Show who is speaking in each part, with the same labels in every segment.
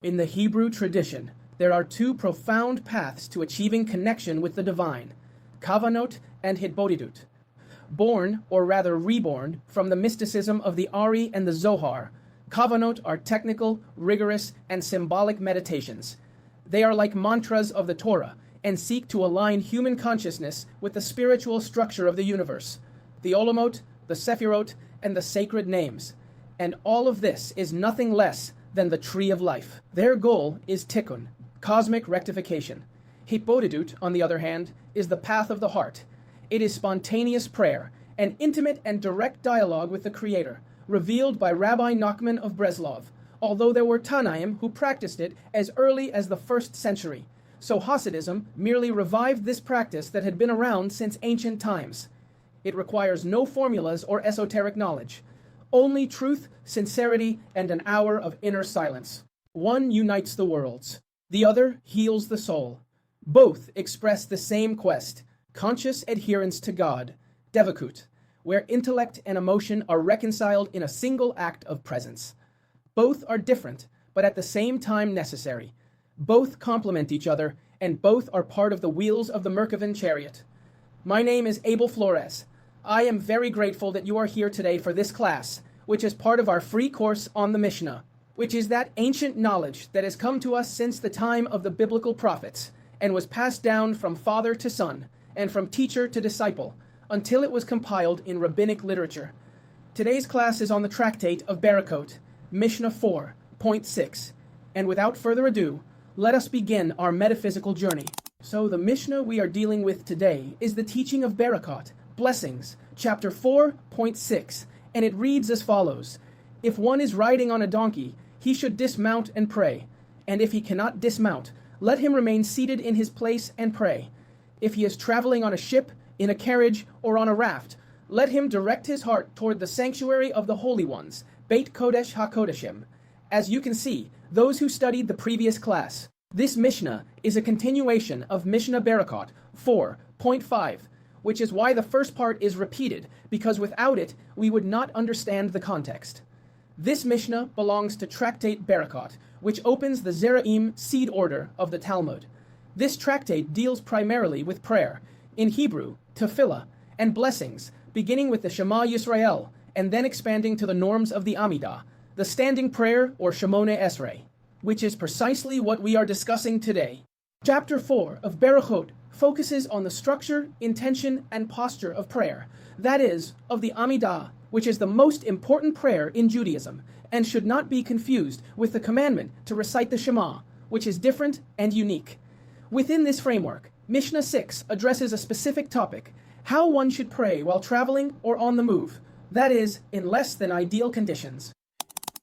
Speaker 1: In the Hebrew tradition, there are two profound paths to achieving connection with the divine, kavanot and hitbodedut. Born, or rather reborn, from the mysticism of the Ari and the Zohar, kavanot are technical, rigorous, and symbolic meditations. They are like mantras of the Torah and seek to align human consciousness with the spiritual structure of the universe, the olamot, the sephirot, and the sacred names. And all of this is nothing less than the tree of life. Their goal is tikkun, cosmic rectification. Hitbodedut, on the other hand, is the path of the heart. It is spontaneous prayer, an intimate and direct dialogue with the Creator, revealed by Rabbi Nachman of Breslov, although there were Tanaim who practiced it as early as the 1st century. So Hasidism merely revived this practice that had been around since ancient times. It requires no formulas or esoteric knowledge, only truth, sincerity, and an hour of inner silence. One unites the worlds, the other heals the soul. Both express the same quest, conscious adherence to God, devakut, where intellect and emotion are reconciled in a single act of presence. Both are different, but at the same time necessary. Both complement each other, and both are part of the wheels of the Merkavin chariot. My name is Abel Flores. I am very grateful that you are here today for this class, which is part of our free course on the Mishna, which is that ancient knowledge that has come to us since the time of the biblical prophets, and was passed down from father to son, and from teacher to disciple, until it was compiled in rabbinic literature. Today's class is on the tractate of Berachot, Mishnah 4.6, and without further ado, let us begin our metaphysical journey. So the Mishnah we are dealing with today is the teaching of Berachot, blessings, chapter 4.6, and it reads as follows: If one is riding on a donkey, he should dismount and pray, and if he cannot dismount, let him remain seated in his place and pray. If he is traveling on a ship, in a carriage, or on a raft, let him direct his heart toward the sanctuary of the holy ones, Beit Kodesh ha-Kodashim. As you can see, those who studied the previous class, this Mishnah is a continuation of Mishnah Berakhot 4.5, which is why the first part is repeated, because without it, we would not understand the context. This Mishnah belongs to Tractate Berachot, which opens the Zeraim seed order of the Talmud. This tractate deals primarily with prayer, in Hebrew, tefillah, and blessings, beginning with the Shema Yisrael, and then expanding to the norms of the Amidah, the standing prayer or Shemone Esrei, which is precisely what we are discussing today. Chapter 4 of Berachot focuses on the structure, intention, and posture of prayer, that is, of the Amidah, which is the most important prayer in Judaism, and should not be confused with the commandment to recite the Shema, which is different and unique. Within this framework, Mishnah 6 addresses a specific topic, how one should pray while traveling or on the move, that is, in less than ideal conditions.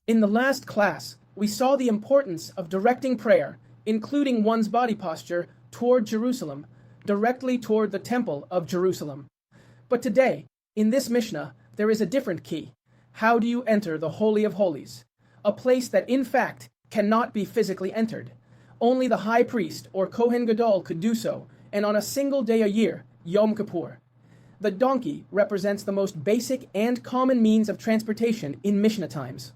Speaker 1: In the last class, we saw the importance of directing prayer, including one's body posture, toward Jerusalem, directly toward the Temple of Jerusalem. But today, in this Mishnah, there is a different key. How do you enter the Holy of Holies? A place that, in fact, cannot be physically entered. Only the high priest or Kohen Gadol could do so, and on a single day a year, Yom Kippur. The donkey represents the most basic and common means of transportation in Mishnah times.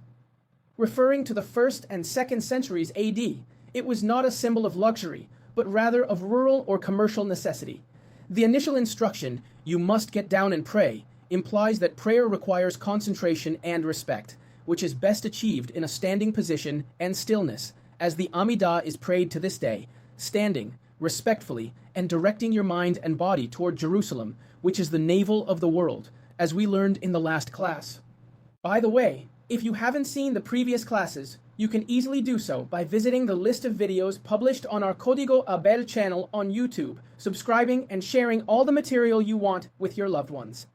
Speaker 1: Referring to the 1st and 2nd centuries AD, it was not a symbol of luxury, but rather of rural or commercial necessity. The initial instruction, you must get down and pray, implies that prayer requires concentration and respect, which is best achieved in a standing position and stillness, as the Amidah is prayed to this day, standing, respectfully, and directing your mind and body toward Jerusalem, which is the navel of the world, as we learned in the last class. By the way, if you haven't seen the previous classes, you can easily do so by visiting the list of videos published on our Código Abel channel on YouTube, subscribing and sharing all the material you want with your loved ones.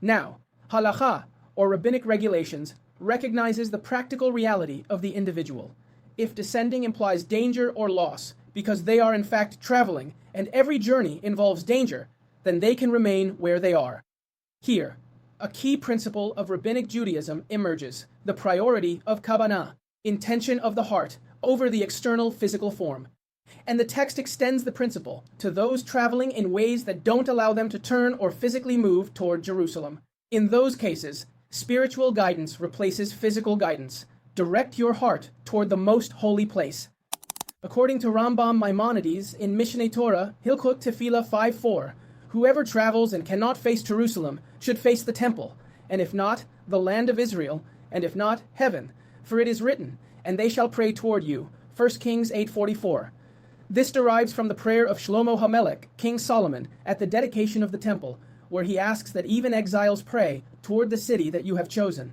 Speaker 1: Now, halakha, or rabbinic regulations, recognizes the practical reality of the individual. If descending implies danger or loss, because they are in fact traveling, and every journey involves danger, then they can remain where they are. Here, a key principle of rabbinic Judaism emerges, the priority of kavanah, intention of the heart, over the external physical form. And the text extends the principle to those traveling in ways that don't allow them to turn or physically move toward Jerusalem. In those cases, spiritual guidance replaces physical guidance, direct your heart toward the most holy place. According to Rambam Maimonides in Mishneh Torah, Hilchot Tefillah 5:4, whoever travels and cannot face Jerusalem should face the temple, and if not, the land of Israel, and if not, heaven. For it is written, and they shall pray toward you. 1 Kings 8:44. This derives from the prayer of Shlomo HaMelech, King Solomon, at the dedication of the temple, where he asks that even exiles pray toward the city that you have chosen.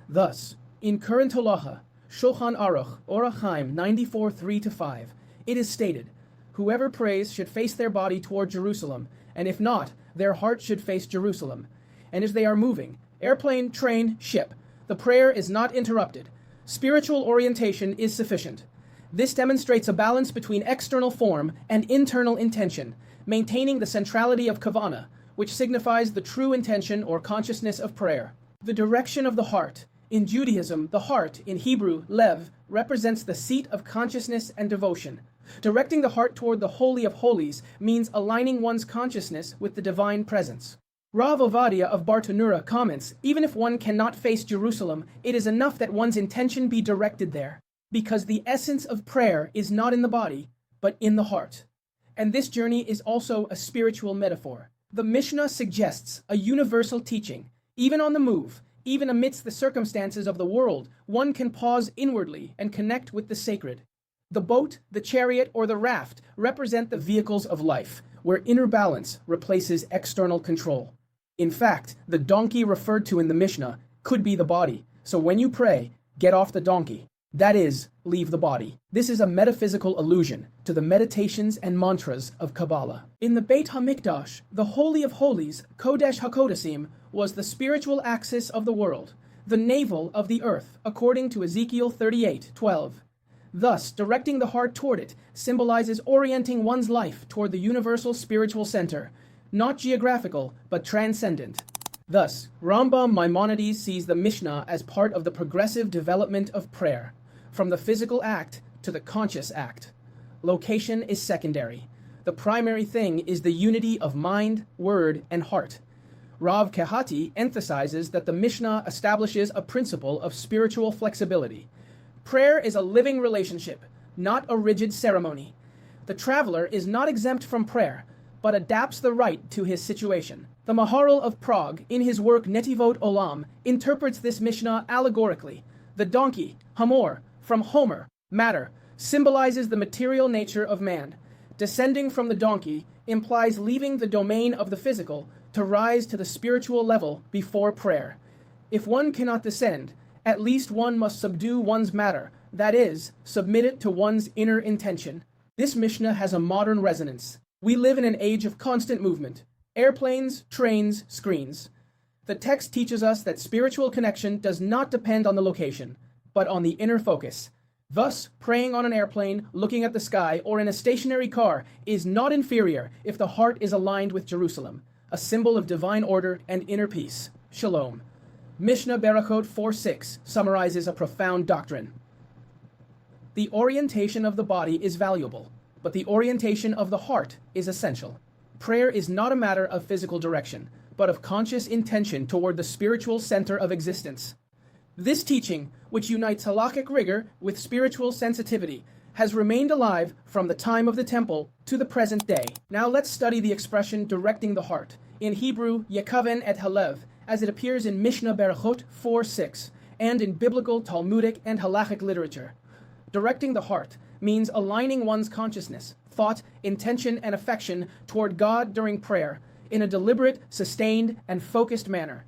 Speaker 1: Thus, in current halacha, Shulchan Aruch, Orach Chaim 94:3-5, it is stated, whoever prays should face their body toward Jerusalem, and if not, their heart should face Jerusalem. And as they are moving, airplane, train, ship, the prayer is not interrupted. Spiritual orientation is sufficient. This demonstrates a balance between external form and internal intention, maintaining the centrality of kavanah, which signifies the true intention or consciousness of prayer. The direction of the heart. In Judaism, the heart, in Hebrew, lev, represents the seat of consciousness and devotion. Directing the heart toward the Holy of Holies means aligning one's consciousness with the divine presence. Rav Ovadia of Bartanura comments, even if one cannot face Jerusalem, it is enough that one's intention be directed there, because the essence of prayer is not in the body, but in the heart. And this journey is also a spiritual metaphor. The Mishnah suggests a universal teaching. Even on the move, even amidst the circumstances of the world, one can pause inwardly and connect with the sacred. The boat, the chariot, or the raft represent the vehicles of life, where inner balance replaces external control. In fact, the donkey referred to in the Mishnah could be the body. So when you pray, get off the donkey. That is, leave the body. This is a metaphysical allusion to the meditations and mantras of Kabbalah. In the Beit HaMikdash, the Holy of Holies, Kodesh ha-Kodashim, was the spiritual axis of the world, the navel of the earth, according to Ezekiel 38:12. Thus, directing the heart toward it symbolizes orienting one's life toward the universal spiritual center, not geographical, but transcendent. Thus, Rambam Maimonides sees the Mishnah as part of the progressive development of prayer, from the physical act to the conscious act. Location is secondary. The primary thing is the unity of mind, word, and heart. Rav Kehati emphasizes that the Mishnah establishes a principle of spiritual flexibility. Prayer is a living relationship, not a rigid ceremony. The traveler is not exempt from prayer, but adapts the rite to his situation. The Maharal of Prague, in his work Netivot Olam, interprets this Mishnah allegorically. The donkey, Hamor, from Homer, matter, symbolizes the material nature of man. Descending from the donkey implies leaving the domain of the physical to rise to the spiritual level before prayer. If one cannot descend, at least one must subdue one's matter, that is, submit it to one's inner intention. This Mishnah has a modern resonance. We live in an age of constant movement. Airplanes, trains, screens. The text teaches us that spiritual connection does not depend on the location, but on the inner focus. Thus, praying on an airplane, looking at the sky, or in a stationary car is not inferior if the heart is aligned with Jerusalem, a symbol of divine order and inner peace. Shalom. Mishnah Berakhot 4:6 summarizes a profound doctrine. The orientation of the body is valuable, but the orientation of the heart is essential. Prayer is not a matter of physical direction, but of conscious intention toward the spiritual center of existence. This teaching, which unites halakhic rigor with spiritual sensitivity, has remained alive from the time of the temple to the present day. Now let's study the expression directing the heart, in Hebrew, yekaven et halev, as it appears in Mishnah Berakhot 4:6, and in biblical, Talmudic, and halakhic literature. Directing the heart means aligning one's consciousness, thought, intention, and affection toward God during prayer in a deliberate, sustained, and focused manner.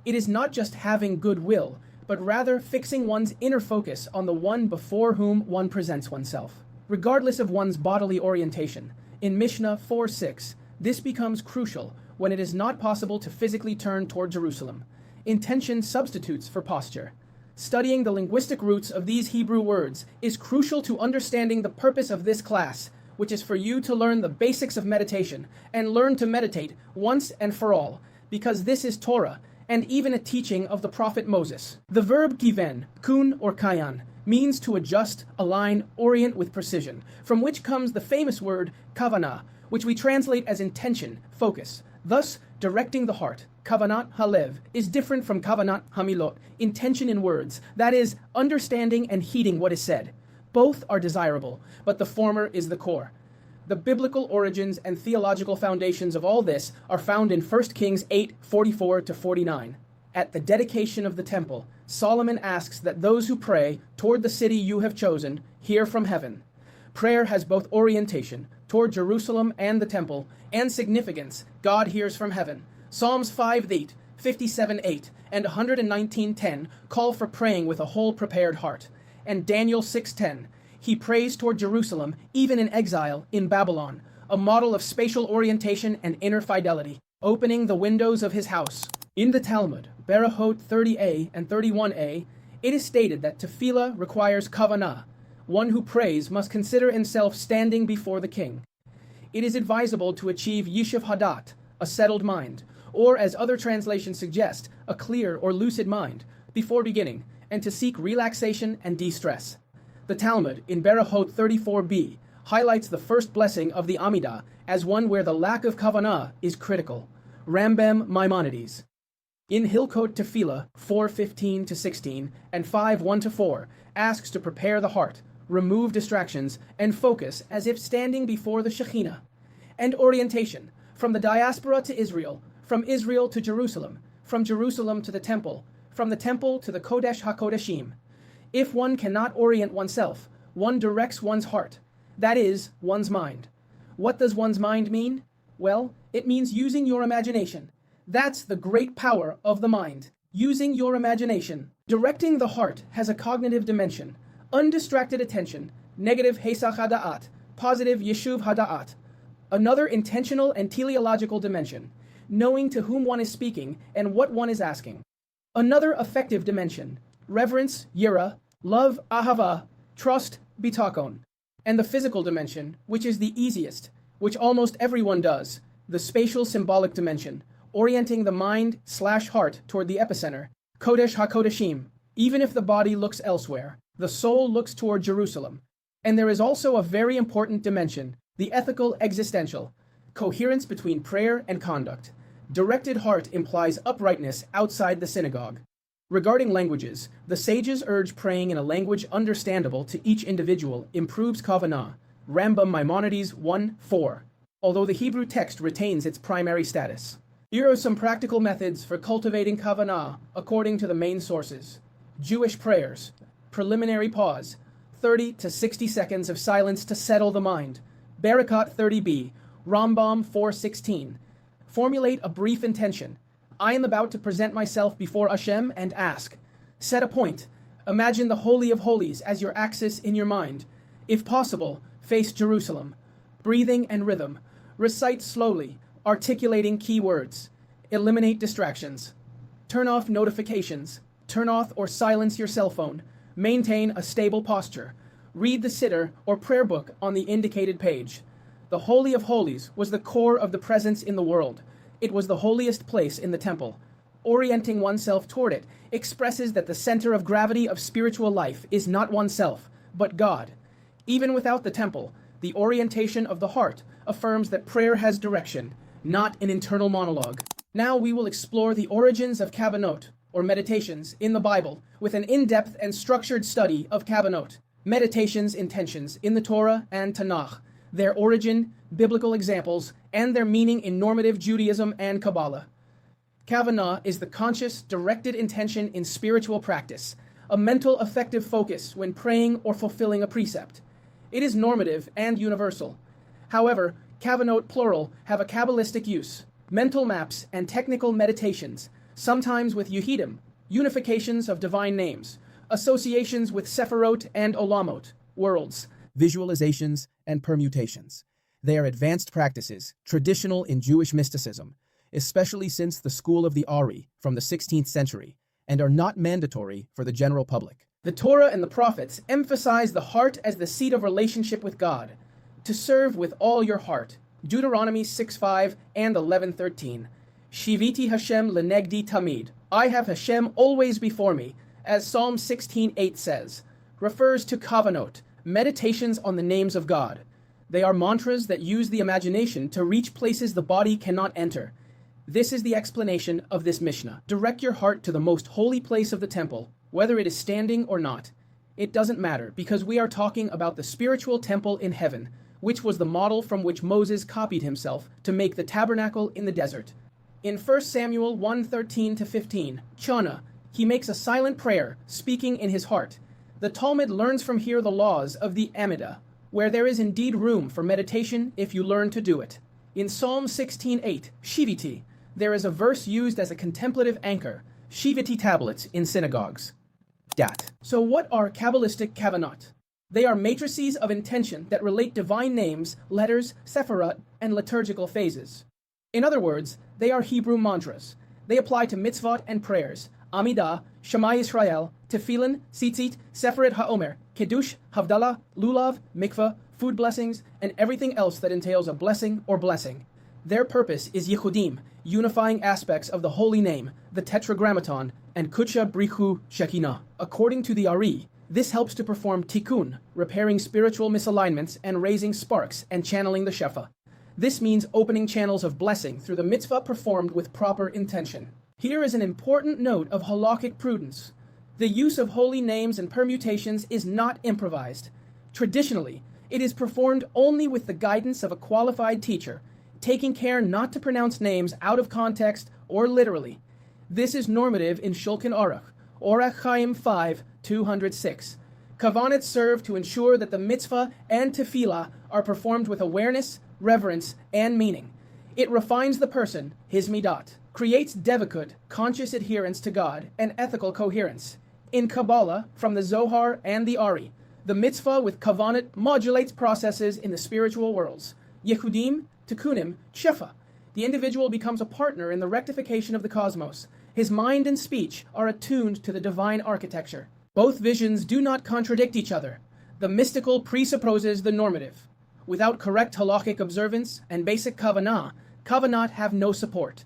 Speaker 1: It is not just having good will, but rather fixing one's inner focus on the one before whom one presents oneself. Regardless of one's bodily orientation, in Mishnah 4:6, this becomes crucial when it is not possible to physically turn toward Jerusalem. Intention substitutes for posture. Studying the linguistic roots of these Hebrew words is crucial to understanding the purpose of this class, which is for you to learn the basics of meditation and learn to meditate once and for all, because this is Torah and even a teaching of the prophet Moses. The verb kiven, kun or kayan, means to adjust, align, orient with precision, from which comes the famous word kavanah, which we translate as intention, focus, thus directing the heart. Kavanat halev is different from kavanat hamilot, intention in words, that is, understanding and heeding what is said. Both are desirable, but the former is the core. The biblical origins and theological foundations of all this are found in 1 Kings 8:44-49. At the dedication of the temple, Solomon asks that those who pray toward the city you have chosen hear from heaven. Prayer has both orientation toward Jerusalem and the temple, and significance. God hears from heaven. Psalms 5:8, 57:8, and 119:10 call for praying with a whole prepared heart. And Daniel 6:10, he prays toward Jerusalem, even in exile in Babylon, a model of spatial orientation and inner fidelity, opening the windows of his house. In the Talmud, Berachot 30a and 31a, it is stated that tefillah requires kavanah. One who prays must consider himself standing before the king. It is advisable to achieve yishuv hadat, a settled mind, or as other translations suggest, a clear or lucid mind, before beginning, and to seek relaxation and de-stress. The Talmud, in Berachot 34b, highlights the first blessing of the Amidah as one where the lack of kavanah is critical. Rambam Maimonides. In Hilkot Tefillah 4:15-16 and 5:1-4, asks to prepare the heart, remove distractions, and focus as if standing before the Shekhinah. And orientation, from the diaspora to Israel, from Israel to Jerusalem, from Jerusalem to the temple to the Kodesh ha-Kodashim. If one cannot orient oneself, one directs one's heart, that is, one's mind. What does one's mind mean? Well, it means using your imagination. That's the great power of the mind, using your imagination. Directing the heart has a cognitive dimension, undistracted attention, negative hesach hada'at, positive yeshuv hada'at. Another intentional and teleological dimension, knowing to whom one is speaking and what one is asking. Another affective dimension, reverence, yira, love, ahava, trust, bitakon. And the physical dimension, which is the easiest, which almost everyone does, the spatial symbolic dimension, orienting the mind/heart toward the epicenter, Kodesh ha-Kodashim. Even if the body looks elsewhere, the soul looks toward Jerusalem. And there is also a very important dimension, the ethical existential, coherence between prayer and conduct. Directed heart implies uprightness outside the synagogue. Regarding languages, the sages urge praying in a language understandable to each individual improves kavanah. Rambam Maimonides 1:4, although the Hebrew text retains its primary status. Here are some practical methods for cultivating kavanah according to the main sources. Jewish prayers. Preliminary pause. 30 to 60 seconds of silence to settle the mind. Berachot 30b. Rambam 4:16. Formulate a brief intention. I am about to present myself before Hashem and ask. Set a point. Imagine the Holy of Holies as your axis in your mind. If possible, face Jerusalem. Breathing and rhythm. Recite slowly, articulating key words. Eliminate distractions. Turn off notifications. Turn off or silence your cell phone. Maintain a stable posture. Read the siddur or prayer book on the indicated page. The Holy of Holies was the core of the presence in the world. It was the holiest place in the temple. Orienting oneself toward it expresses that the center of gravity of spiritual life is not oneself, but God. Even without the temple, the orientation of the heart affirms that prayer has direction, not an internal monologue. Now we will explore the origins of kavanot, or meditations, in the Bible, with an in-depth and structured study of kavanot, meditations' intentions in the Torah and Tanakh, their origin, biblical examples, and their meaning in normative Judaism and Kabbalah. Kavanah is the conscious, directed intention in spiritual practice, a mental affective focus when praying or fulfilling a precept. It is normative and universal. However, kavanot plural have a Kabbalistic use, mental maps and technical meditations, sometimes with yuhidim, unifications of divine names, associations with sephirot and olamot, worlds, visualizations, and permutations. They are advanced practices, traditional in Jewish mysticism, especially since the school of the Ari from the 16th century, and are not mandatory for the general public. The Torah and the prophets emphasize the heart as the seat of relationship with God, to serve with all your heart. Deuteronomy 6:5 and 11:13. Shiviti Hashem lenegdi tamid. I have Hashem always before me, as Psalm 16:8 says, refers to kavanot, meditations on the names of God. They are mantras that use the imagination to reach places the body cannot enter. This is the explanation of this Mishnah. Direct your heart to the most holy place of the temple, whether it is standing or not. It doesn't matter, because we are talking about the spiritual temple in heaven, which was the model from which Moses copied himself to make the tabernacle in the desert. In 1 Samuel 1:13-15, Chana, he makes a silent prayer, speaking in his heart. The Talmud learns from here the laws of the Amidah, where there is indeed room for meditation if you learn to do it. In Psalm 16:8, Shiviti, there is a verse used as a contemplative anchor, Shiviti tablets in synagogues. So what are Kabbalistic kavanot? They are matrices of intention that relate divine names, letters, sephirot, and liturgical phases. In other words, they are Hebrew mantras. They apply to mitzvot and prayers, Amidah, Shema Yisrael, Tefillin, Tzitzit, Sefirat HaOmer, Kiddush, Havdalah, Lulav, Mikvah, food blessings, and everything else that entails a blessing or blessing. Their purpose is yichudim, unifying aspects of the holy name, the tetragrammaton, and kudsha brichu shekinah. According to the Ari, this helps to perform tikkun, repairing spiritual misalignments and raising sparks and channeling the shefa. This means opening channels of blessing through the mitzvah performed with proper intention. Here is an important note of halakhic prudence. The use of holy names and permutations is not improvised. Traditionally, it is performed only with the guidance of a qualified teacher, taking care not to pronounce names out of context or literally. This is normative in Shulchan Aruch, Orach Chaim 5:206. Kavanot serve to ensure that the mitzvah and tefillah are performed with awareness, reverence, and meaning. It refines the person, his midat, creates devakut, conscious adherence to God, and ethical coherence. In Kabbalah, from the Zohar and the Ari, the mitzvah with kavanot modulates processes in the spiritual worlds. Yehudim, tikkunim, shefa. The individual becomes a partner in the rectification of the cosmos. His mind and speech are attuned to the divine architecture. Both visions do not contradict each other. The mystical presupposes the normative. Without correct halakhic observance and basic kavanah, kavanot have no support.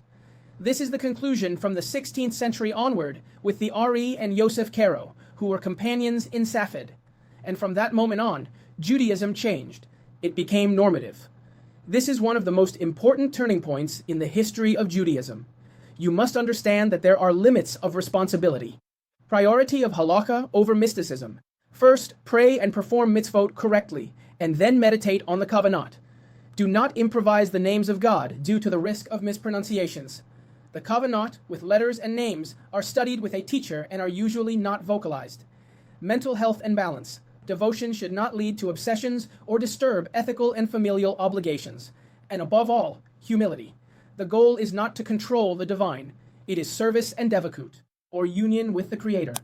Speaker 1: This is the conclusion from the 16th century onward with the Ari and Yosef Karo, who were companions in Safed. And from that moment on, Judaism changed. It became normative. This is one of the most important turning points in the history of Judaism. You must understand that there are limits of responsibility. Priority of halakha over mysticism. First, pray and perform mitzvot correctly, and then meditate on the kavanot. Do not improvise the names of God due to the risk of mispronunciations. The kavanot, with letters and names, are studied with a teacher and are usually not vocalized. Mental health and balance. Devotion should not lead to obsessions or disturb ethical and familial obligations. And above all, humility. The goal is not to control the divine. It is service and devakut, or union with the Creator.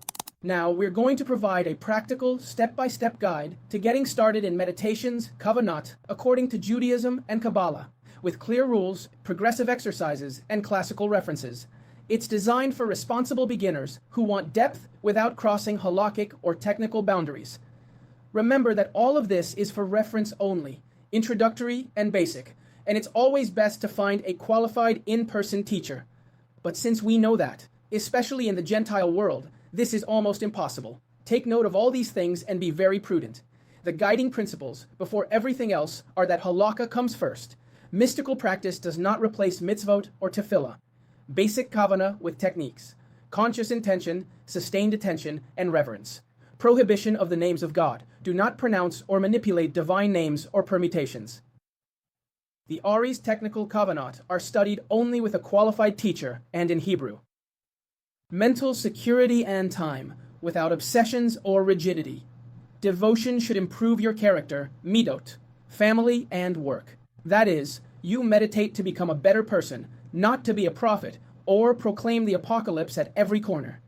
Speaker 1: Now, we're going to provide a practical, step-by-step guide to getting started in meditations, kavanot, according to Judaism and Kabbalah, with clear rules, progressive exercises, and classical references. It's designed for responsible beginners who want depth without crossing halakhic or technical boundaries. Remember that all of this is for reference only, introductory and basic, and it's always best to find a qualified in-person teacher. But since we know that, especially in the Gentile world, this is almost impossible. Take note of all these things and be very prudent. The guiding principles, before everything else, are that halakha comes first. Mystical practice does not replace mitzvot or tefillah. Basic kavanah with techniques. Conscious intention, sustained attention, and reverence. Prohibition of the names of God. Do not pronounce or manipulate divine names or permutations. The Ari's technical kavanot are studied only with a qualified teacher and in Hebrew. Mental security and time, without obsessions or rigidity. Devotion should improve your character, midot, family, and work. That is, you meditate to become a better person, not to be a prophet or proclaim the apocalypse at every corner.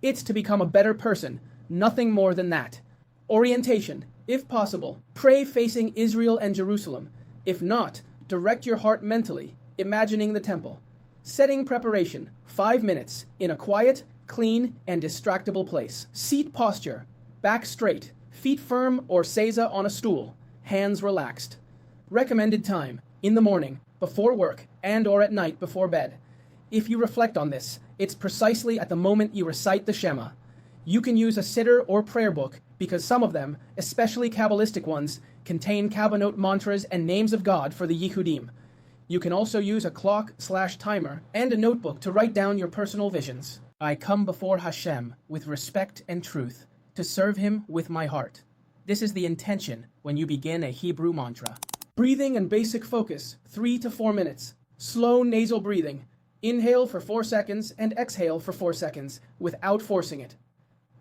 Speaker 1: It's to become a better person, nothing more than that. Orientation, if possible, pray facing Israel and Jerusalem. If not, direct your heart mentally, imagining the temple. Setting preparation, 5 minutes, in a quiet, clean, and distractible place. Seat posture, back straight, feet firm or seiza on a stool, hands relaxed. Recommended time, in the morning, before work, and or at night before bed. If you reflect on this, it's precisely at the moment you recite the Shema. You can use a siddur or prayer book, because some of them, especially Kabbalistic ones, contain kavanot mantras and names of God for the yichudim. You can also use a clock/timer and a notebook to write down your personal visions. I come before Hashem with respect and truth, to serve him with my heart. This is the intention when you begin a Hebrew mantra. Breathing and basic focus, 3 to 4 minutes. Slow nasal breathing. Inhale for 4 seconds and exhale for 4 seconds without forcing it.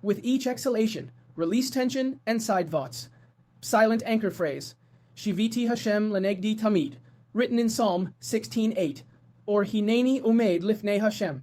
Speaker 1: With each exhalation, release tension and side thoughts. Silent anchor phrase, Shiviti Hashem lenegdi tamid, written in Psalm 16:8, or Hineni umed lifnei Hashem.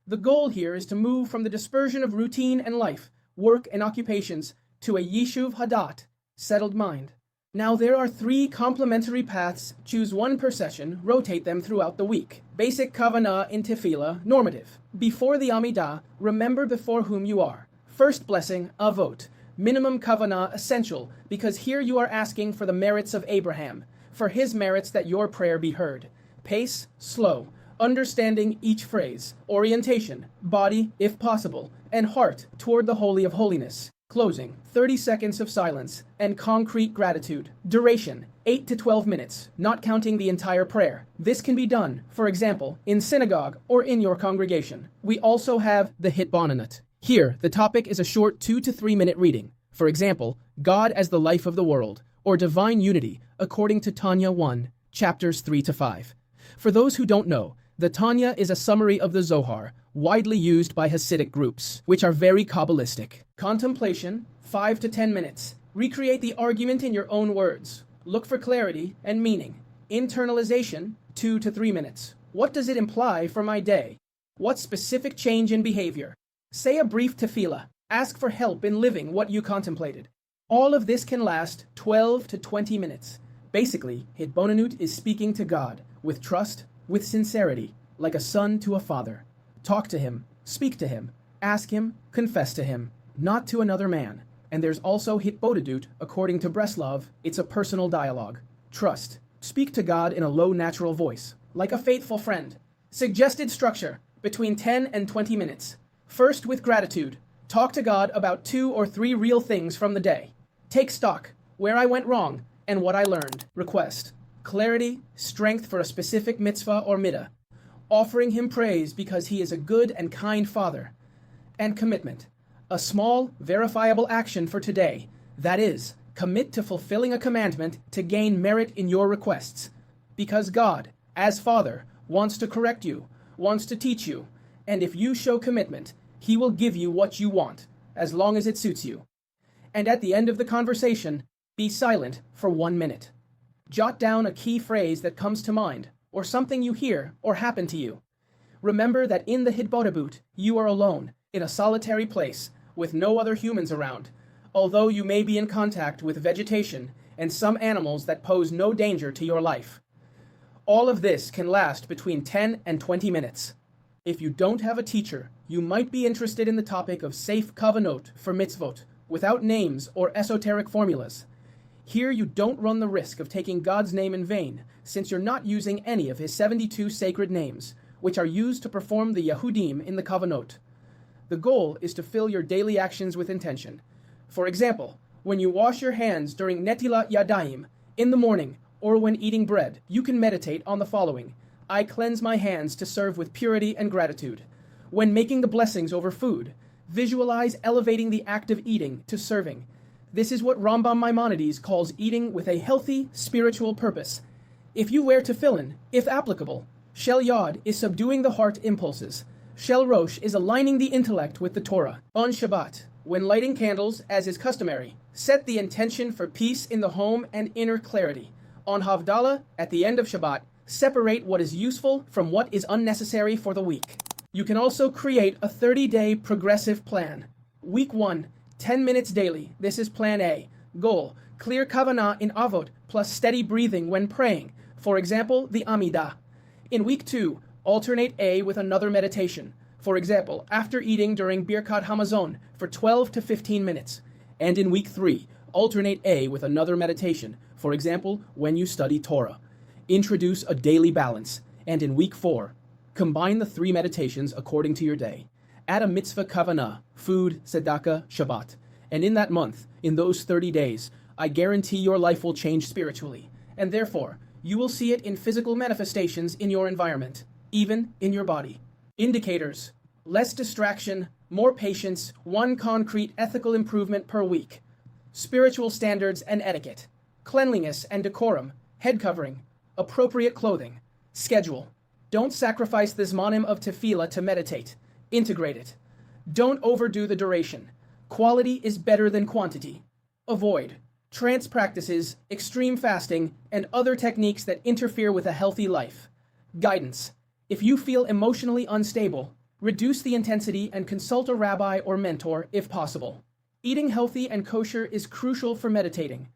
Speaker 1: The goal here is to move from the dispersion of routine and life, work and occupations, to a yishuv hadat, settled mind. Now there are 3 complementary paths. Choose one per session, rotate them throughout the week. Basic kavanah in tefillah, normative. Before the Amidah, remember before whom you are. First blessing, avot. Minimum kavanah, essential, because here you are asking for the merits of Abraham, for his merits that your prayer be heard. Pace, slow. Understanding each phrase. Orientation, body, if possible, and heart toward the Holy of Holies. Closing, 30 seconds of silence and concrete gratitude. Duration, 8 to 12 minutes, not counting the entire prayer. This can be done, for example, in synagogue or in your congregation. We also have the hitbonenut. Here, the topic is a short 2 to 3 minute reading. For example, God as the life of the world, or divine unity, according to Tanya 1, chapters 3 to 5. For those who don't know, the Tanya is a summary of the Zohar, widely used by Hasidic groups, which are very Kabbalistic. Contemplation, 5 to 10 minutes. Recreate the argument in your own words. Look for clarity and meaning. Internalization, 2 to 3 minutes. What does it imply for my day? What specific change in behavior? Say a brief tefillah. Ask for help in living what you contemplated. All of this can last 12 to 20 minutes. Basically, hitbonenut is speaking to God with trust, with sincerity, like a son to a father. Talk to him, speak to him, ask him, confess to him, not to another man. And there's also hitbodedut, according to Breslov, it's a personal dialogue. Trust. Speak to God in a low natural voice, like a faithful friend. Suggested structure, between 10 and 20 minutes. First, with gratitude. Talk to God about 2 or 3 real things from the day. Take stock, where I went wrong, and what I learned. Request. Clarity, strength for a specific mitzvah or midah. Offering him praise because he is a good and kind father. And commitment. A small, verifiable action for today. That is, commit to fulfilling a commandment to gain merit in your requests. Because God, as Father, wants to correct you, wants to teach you, and if you show commitment, he will give you what you want, as long as it suits you. And at the end of the conversation, be silent for 1 minute. Jot down a key phrase that comes to mind, or something you hear or happen to you. Remember that in the hitbodedut, you are alone, in a solitary place, with no other humans around, although you may be in contact with vegetation and some animals that pose no danger to your life. All of this can last between 10 and 20 minutes. If you don't have a teacher, you might be interested in the topic of safe kavanot for mitzvot, without names or esoteric formulas. Here you don't run the risk of taking God's name in vain, since you're not using any of his 72 sacred names, which are used to perform the Yehudim in the kavanot. The goal is to fill your daily actions with intention. For example, when you wash your hands during netilat yadayim, in the morning, or when eating bread, you can meditate on the following. I cleanse my hands to serve with purity and gratitude. When making the blessings over food, visualize elevating the act of eating to serving. This is what Rambam Maimonides calls eating with a healthy, spiritual purpose. If you wear tefillin, if applicable, Shel Yod is subduing the heart impulses. Shel Rosh is aligning the intellect with the Torah. On Shabbat, when lighting candles, as is customary, set the intention for peace in the home and inner clarity. On Havdalah, at the end of Shabbat, separate what is useful from what is unnecessary for the week. You can also create a 30-day progressive plan. Week 1, 10 minutes daily. This is Plan A. Goal, clear kavanah in avot plus steady breathing when praying. For example, the Amidah. In week 2, alternate A with another meditation. For example, after eating during Birkat Hamazon for 12 to 15 minutes. And in week 3, alternate A with another meditation. For example, when you study Torah. Introduce a daily balance. And in week 4, combine the 3 meditations according to your day. Add a mitzvah kavanah, food, tzedakah, Shabbat. And in that month, in those 30 days, I guarantee your life will change spiritually. And therefore, You will see it in physical manifestations in your environment, even in your body. Indicators: less distraction, more patience, one concrete ethical improvement per week. Spiritual standards and etiquette, cleanliness and decorum, head covering, appropriate clothing, schedule. Don't sacrifice the zmanim of tefillah to meditate. Integrate it. Don't overdo the duration. Quality is better than quantity. Avoid trance practices, extreme fasting, and other techniques that interfere with a healthy life. Guidance: if you feel emotionally unstable, reduce the intensity and consult a rabbi or mentor if possible. Eating healthy and kosher is crucial for meditating.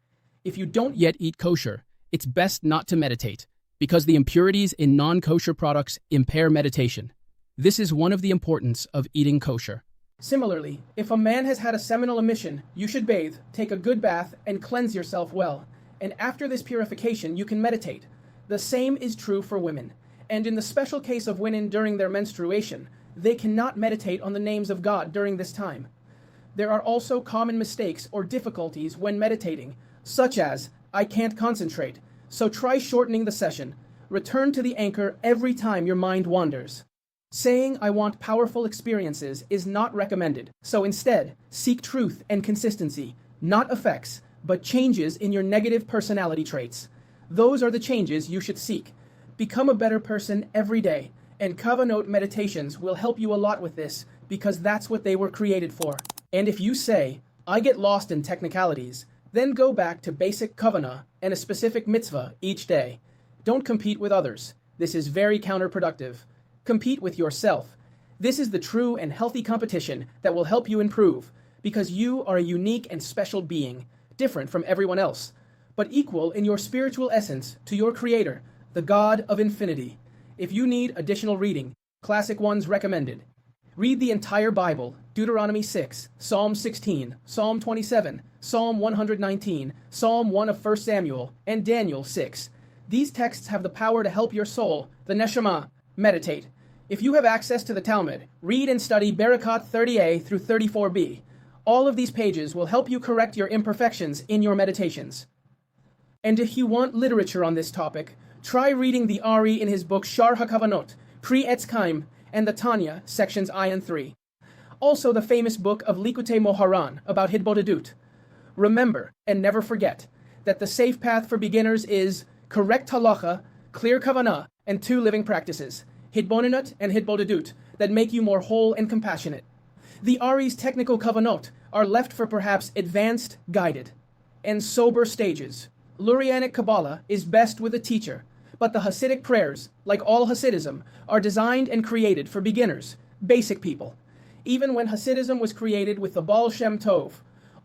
Speaker 1: If you don't yet eat kosher, it's best not to meditate, because the impurities in non-kosher products impair meditation. This is one of the importance of eating kosher. Similarly, if a man has had a seminal emission, you should bathe, take a good bath, and cleanse yourself well. And after this purification, you can meditate. The same is true for women. And in the special case of women during their menstruation, they cannot meditate on the names of God during this time. There are also common mistakes or difficulties when meditating, such as, I can't concentrate, so try shortening the session. Return to the anchor every time your mind wanders. Saying I want powerful experiences is not recommended, so instead, seek truth and consistency, not effects, but changes in your negative personality traits. Those are the changes you should seek. Become a better person every day, and kavanot meditations will help you a lot with this, because that's what they were created for. And if you say, I get lost in technicalities, then go back to basic kavanah and a specific mitzvah each day. Don't compete with others. This is very counterproductive. Compete with yourself. This is the true and healthy competition that will help you improve, because you are a unique and special being, different from everyone else, but equal in your spiritual essence to your Creator, the God of infinity. If you need additional reading, classic ones recommended. Read the entire Bible, Deuteronomy 6, Psalm 16, Psalm 27, Psalm 119, Psalm 1 of 1 Samuel, and Daniel 6. These texts have the power to help your soul, the neshama, meditate. If you have access to the Talmud, read and study Berachot 30a through 34b. All of these pages will help you correct your imperfections in your meditations. And if you want literature on this topic, try reading the Ari in his book Shar HaKavanot, Pre-Etz Chaim, and the Tanya, sections I and 3. Also the famous book of Likutei Moharan about Hitbodedut. Remember, and never forget, that the safe path for beginners is correct halacha, clear kavanah, and 2 living practices, hitbonenut and hitbodedut, that make you more whole and compassionate. The Ari's technical kavanot are left for perhaps advanced, guided, and sober stages. Lurianic Kabbalah is best with a teacher, but the Hasidic prayers, like all Hasidism, are designed and created for beginners, basic people. Even when Hasidism was created with the Baal Shem Tov,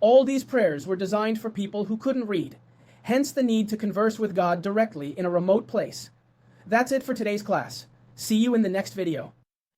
Speaker 1: all these prayers were designed for people who couldn't read, hence the need to converse with God directly in a remote place. That's it for today's class. See you in the next video.